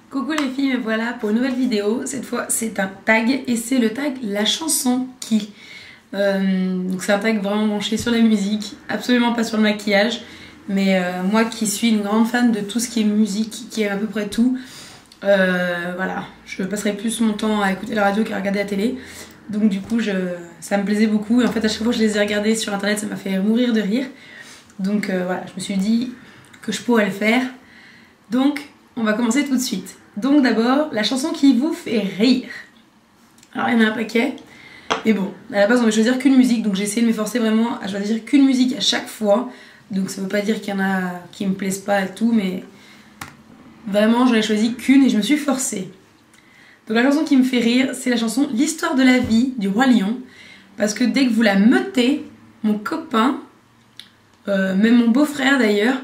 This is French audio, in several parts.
Coucou les filles, me voilà pour une nouvelle vidéo. Cette fois c'est un tag et c'est le tag La chanson qui. Donc c'est un tag vraiment branché sur la musique, absolument pas sur le maquillage. Mais moi qui suis une grande fan de tout ce qui est musique, qui aime à peu près tout, voilà, je passerai plus mon temps à écouter la radio qu'à regarder la télé. Donc du coup ça me plaisait beaucoup et en fait à chaque fois que je les ai regardés sur internet ça m'a fait mourir de rire. Donc voilà, je me suis dit que je pourrais le faire. Donc on va commencer tout de suite. Donc d'abord, la chanson qui vous fait rire. Alors il y en a un paquet. Mais bon, à la base on va choisir qu'une musique. Donc j'ai essayé de m'efforcer vraiment à choisir qu'une musique à chaque fois. Donc ça veut pas dire qu'il y en a qui me plaisent pas et tout. Mais vraiment j'en ai choisi qu'une et je me suis forcée. Donc la chanson qui me fait rire, c'est la chanson L'histoire de la vie du Roi Lion. Parce que dès que vous la meutez, mon copain, même mon beau-frère d'ailleurs,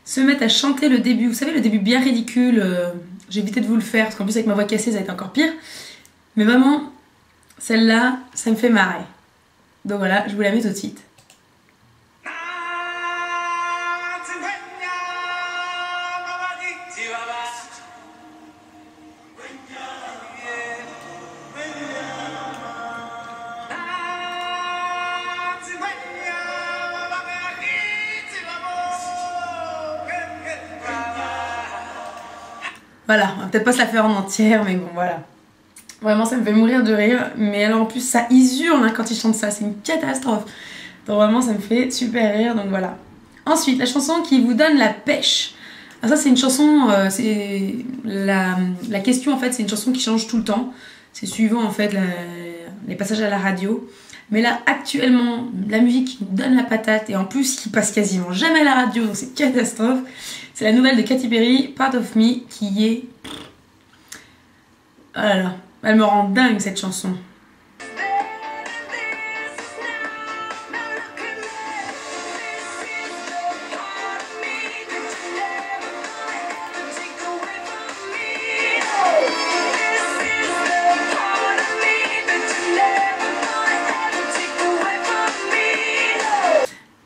se mettent à chanter le début. Vous savez, le début bien ridicule. J'ai évité de vous le faire parce qu'en plus avec ma voix cassée ça a été encore pire. Mais vraiment, celle-là, ça me fait marrer. Donc voilà, je vous la mets tout de suite. Voilà, on va peut-être pas se la faire en entière, mais bon, voilà. Vraiment, ça me fait mourir de rire. Mais alors, en plus, ça ils hurlent hein, quand ils chantent ça. C'est une catastrophe. Donc vraiment, ça me fait super rire. Donc voilà. Ensuite, la chanson qui vous donne la pêche. Alors ça, c'est une chanson... c'est la question, en fait, c'est une chanson qui change tout le temps. C'est suivant, en fait, les passages à la radio. Mais là, actuellement, la musique qui nous donne la patate. Et en plus, qui passe quasiment jamais à la radio. Donc c'est catastrophe. C'est la nouvelle de Katy Perry, Part of Me, qui est... Oh là là, elle me rend dingue cette chanson.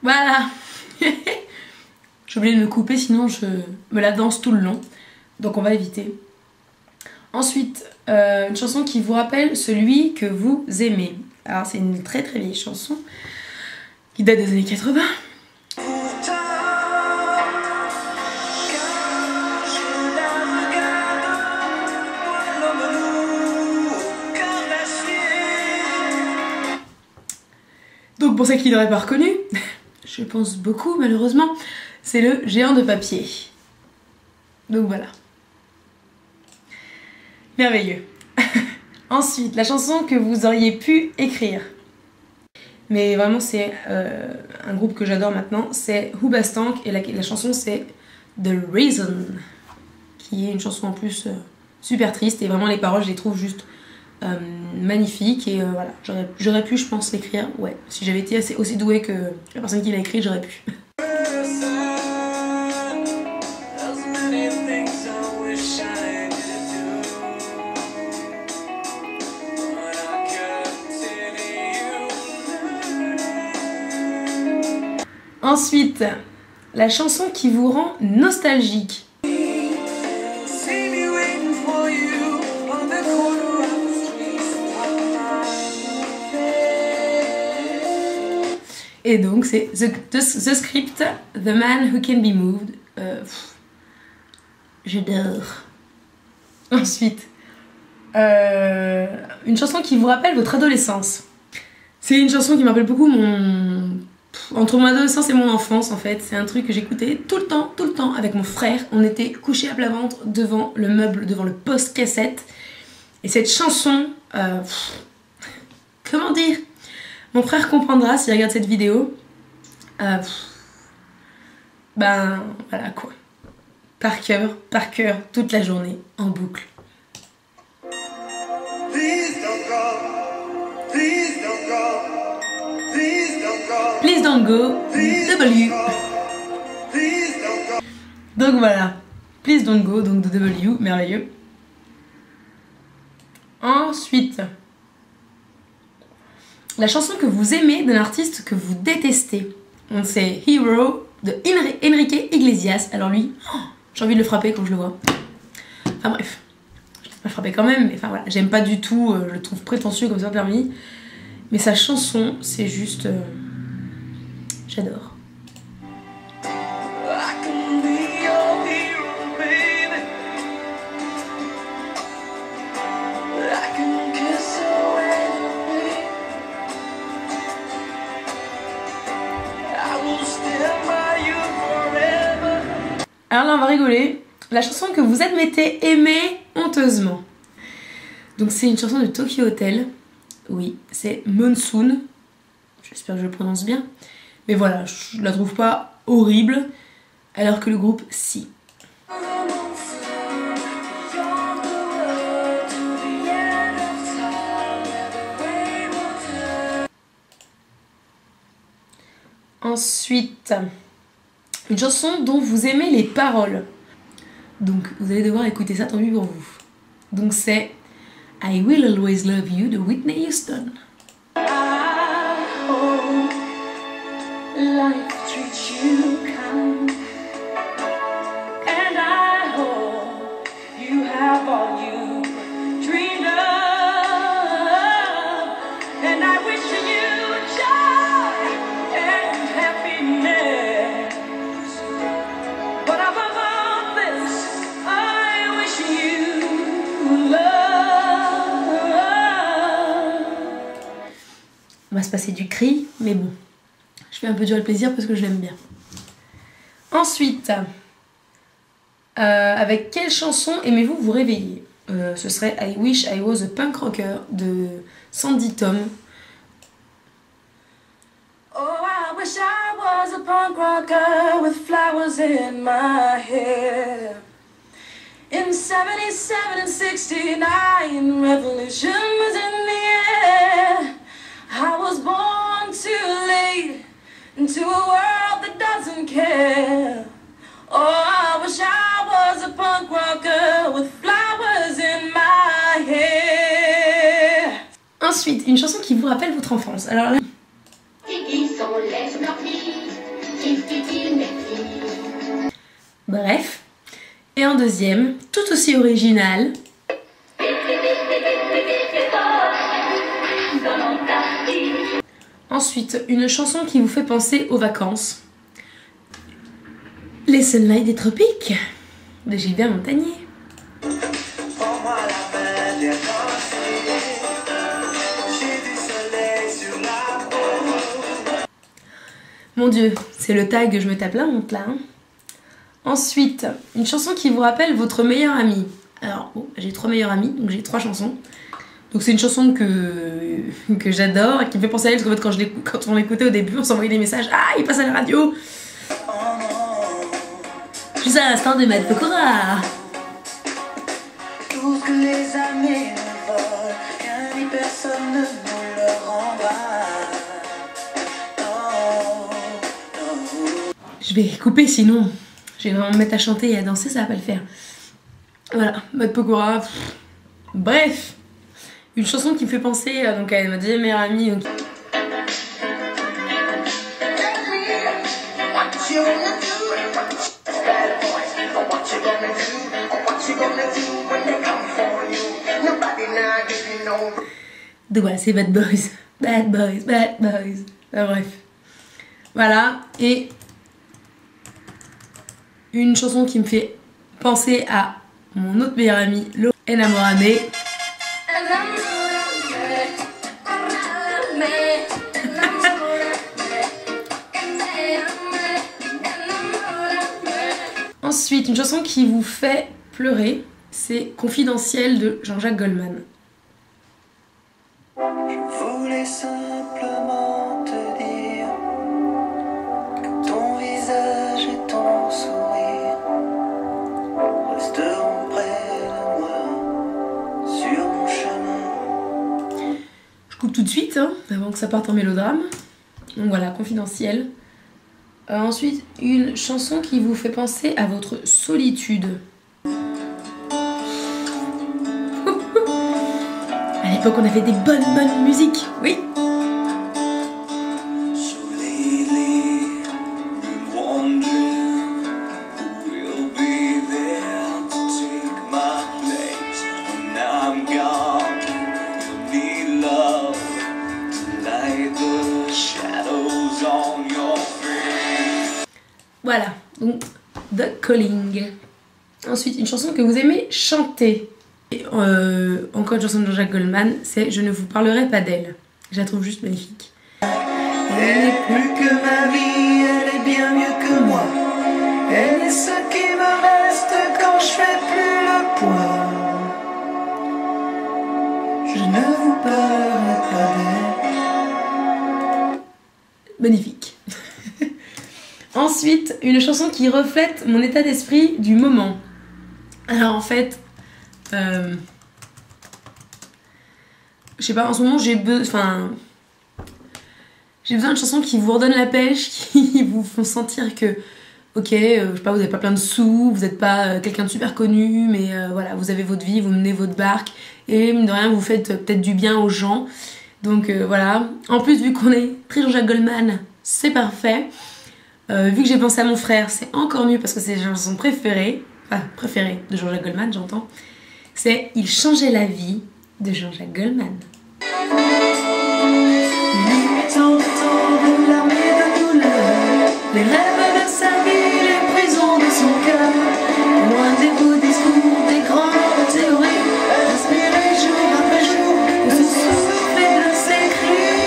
Voilà. J'ai oublié de me couper, sinon je me la danse tout le long. Donc on va éviter. Ensuite, une chanson qui vous rappelle celui que vous aimez. Alors c'est une très très vieille chanson qui date des années 80. Donc pour ceux qui n'auraient pas reconnu, je pense beaucoup malheureusement, c'est le Géant de papier. Donc voilà. Merveilleux. Ensuite, la chanson que vous auriez pu écrire. Mais vraiment, c'est un groupe que j'adore maintenant. C'est Hoobastank et la chanson c'est The Reason. Qui est une chanson en plus super triste. Et vraiment, les paroles, je les trouve juste magnifiques. Et voilà, j'aurais pu, je pense, l'écrire. Ouais, si j'avais été aussi douée que la personne qui l'a écrit, j'aurais pu. Ensuite, la chanson qui vous rend nostalgique. Et donc c'est The Script, The Man Who Can Be Moved. J'adore. Ensuite, une chanson qui vous rappelle votre adolescence. C'est une chanson qui me rappelle beaucoup entre mon adolescence et mon enfance en fait. C'est un truc que j'écoutais tout le temps avec mon frère. On était couchés à plat ventre devant le meuble, devant le poste cassette. Et cette chanson, comment dire, mon frère comprendra s'il regarde cette vidéo. Ben voilà quoi. Par cœur, toute la journée, en boucle. Please don't go, W. Donc voilà, Please don't go, donc de W, merveilleux. Ensuite, la chanson que vous aimez d'un artiste que vous détestez. On sait Hero de Enrique Iglesias. Alors lui, oh, j'ai envie de le frapper quand je le vois. Enfin bref, je ne l'ai pas frappé quand même, mais enfin voilà, j'aime pas du tout, je le trouve prétentieux comme ça permis. Mais sa chanson, c'est juste... j'adore. Alors là on va rigoler. La chanson que vous admettez aimer honteusement. Donc c'est une chanson de Tokyo Hotel. Oui, c'est Monsoon. J'espère que je le prononce bien. Mais voilà, je la trouve pas horrible. Alors que le groupe, si. Ensuite, une chanson dont vous aimez les paroles. Donc, vous allez devoir écouter ça tant mieux pour vous. Donc, c'est I Will Always Love You de Whitney Houston. I hope life treats you kind. And I hope you have all you dreamed of. And I wish you joy and happiness. But above all this, I wish you love. On va se passer du cri, mais bon, je fais un peu dur le plaisir parce que je l'aime bien. Ensuite, avec quelle chanson aimez-vous vous réveiller? Ce serait I Wish I Was a Punk Rocker de Sandy Tom. Oh, I wish I was a punk rocker with flowers in my hair. In 77 and 69, revolution was in the air. I was born too late into a world that doesn't care. Oh, I wish I was a punk rocker with flowers in my hair. Ensuite, une chanson qui vous rappelle votre enfance. Alors là... Bref. Et un deuxième, tout aussi original. Ensuite, une chanson qui vous fait penser aux vacances. Les Sunlight des Tropiques de Gilbert Montagnier. Mon Dieu, c'est le tag, je me tape la honte là. Hein. Ensuite, une chanson qui vous rappelle votre meilleur ami. Alors, bon, j'ai 3 meilleurs amis, donc j'ai 3 chansons. Donc c'est une chanson que j'adore et qui me fait penser à elle, parce qu'en fait quand on l'écoutait au début, on s'envoyait des messages. Ah, il passe à la radio. Juste à l'instant de Matt Pokora. Tout ce que les amis nous volent, rien ni personne ne nous le rendra. Je vais couper sinon je vais vraiment me mettre à chanter et à danser, ça va pas le faire. Voilà, Matt Pokora. Bref, une chanson qui me fait penser donc à ma deuxième meilleure amie. Donc... Donc voilà, c'est Bad Boys. Bad Boys, Bad Boys. Enfin, bref. Voilà, et une chanson qui me fait penser à mon autre meilleur ami, Enamorame. Ensuite, une chanson qui vous fait pleurer, c'est Confidentiel de Jean-Jacques Goldman. Je voulais simplement te dire que ton visage et ton sourire resteront près de moi sur mon chemin. Je coupe tout de suite, hein, avant que ça parte en mélodrame. Donc voilà, Confidentiel. Ensuite, une chanson qui vous fait penser à votre solitude. À l'époque, on avait des bonnes musiques, oui. Calling. Ensuite, une chanson que vous aimez chanter. Et, encore une chanson de Jean-Jacques Goldman, c'est Je ne vous parlerai pas d'elle. Je la trouve juste magnifique. Elle est plus que ma vie, elle est bien mieux que moi. Elle est ce qui me reste quand je fais plus le poids. Je ne vous parlerai pas d'elle. Magnifique. Ensuite, une chanson qui reflète mon état d'esprit du moment. Alors en fait, je sais pas, en ce moment j'ai besoin de chansons qui vous redonnent la pêche, qui vous font sentir que, ok, je sais pas, vous n'avez pas plein de sous, vous n'êtes pas quelqu'un de super connu, mais voilà, vous avez votre vie, vous menez votre barque, et mine de rien, vous faites peut-être du bien aux gens. Donc voilà. En plus, vu qu'on est très Jean-Jacques Goldman, c'est parfait. Vu que j'ai pensé à mon frère, c'est encore mieux parce que c'est la chanson préférée de Jean-Jacques Goldman, j'entends. C'est Il changeait la vie de Jean-Jacques Goldman. Tant de larmes et de douleur, les rêves de sa vie, les prisons de son cœur, loin des beaux discours, des grandes théories, inspirés jour après jour, de se souffler de ses cris.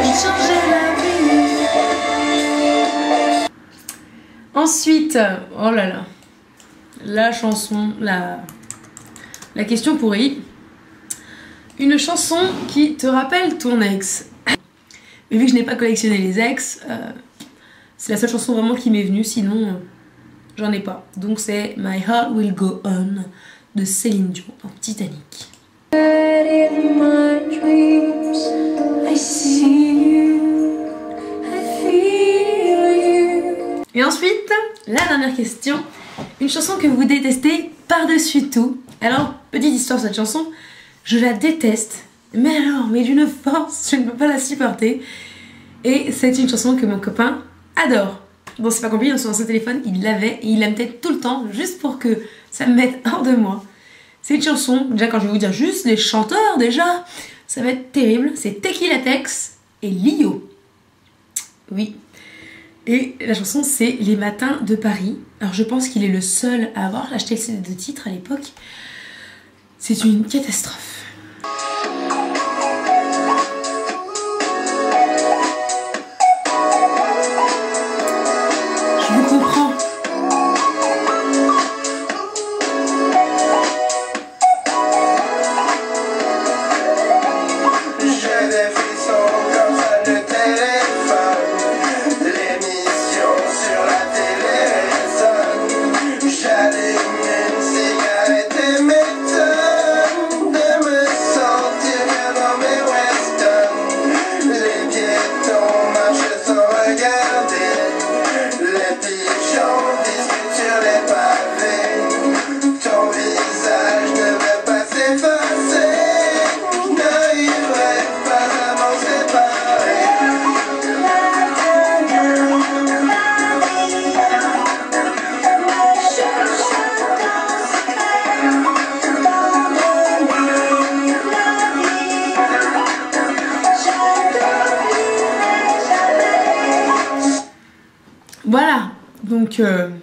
Il changeait la vie. Ensuite, oh là là, la chanson, la question pourrie. Une chanson qui te rappelle ton ex. Mais vu que je n'ai pas collectionné les ex, c'est la seule chanson vraiment qui m'est venue, sinon j'en ai pas. Donc c'est My Heart Will Go On de Céline Dion dans Titanic. Et ensuite, la dernière question. Une chanson que vous détestez par-dessus tout. Alors, petite histoire cette chanson. Je la déteste, mais d'une force, je ne peux pas la supporter. Et c'est une chanson que mon copain adore. Bon, c'est pas compliqué, sur son téléphone, il l'avait et il la mettait tout le temps, juste pour que ça me mette hors de moi. C'est une chanson, déjà quand je vais vous dire juste les chanteurs, déjà, ça va être terrible. C'est Tequila Tex et Lio. Oui. Et la chanson, c'est Les Matins de Paris. Alors je pense qu'il est le seul à avoir acheté ces deux titres à l'époque. C'est une catastrophe. Je vous comprends. J'ai des frissons comme ça de téléphone. L'émission sur la télé sonne. J'allume une cigarette et m'étonne de me sentir bien dans mes westerns. Les piétons marchent sans regarder. Les pigeons discutent sur les pavés. Ton visage ne veut pas s'effacer. Je n'arriverai pas à m'en séparer. Voilà, donc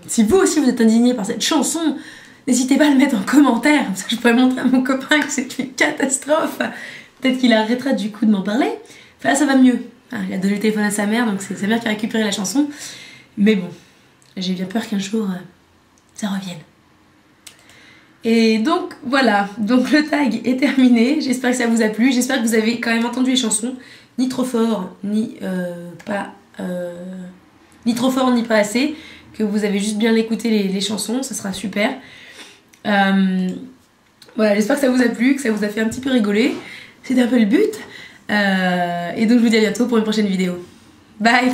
si vous aussi vous êtes indigné par cette chanson, n'hésitez pas à le mettre en commentaire, comme ça je pourrais montrer à mon copain que c'est une catastrophe. Peut-être qu'il arrêtera du coup de m'en parler. Enfin là ça va mieux. Ah, il a donné le téléphone à sa mère, donc c'est sa mère qui a récupéré la chanson. Mais bon, j'ai bien peur qu'un jour ça revienne. Et donc voilà, donc le tag est terminé, j'espère que ça vous a plu, j'espère que vous avez quand même entendu les chansons, ni trop fort, ni trop fort ni pas assez, que vous avez juste bien écouté les chansons, ça sera super. Voilà, j'espère que ça vous a plu, que ça vous a fait un petit peu rigoler, c'était un peu le but. Et donc je vous dis à bientôt pour une prochaine vidéo. Bye!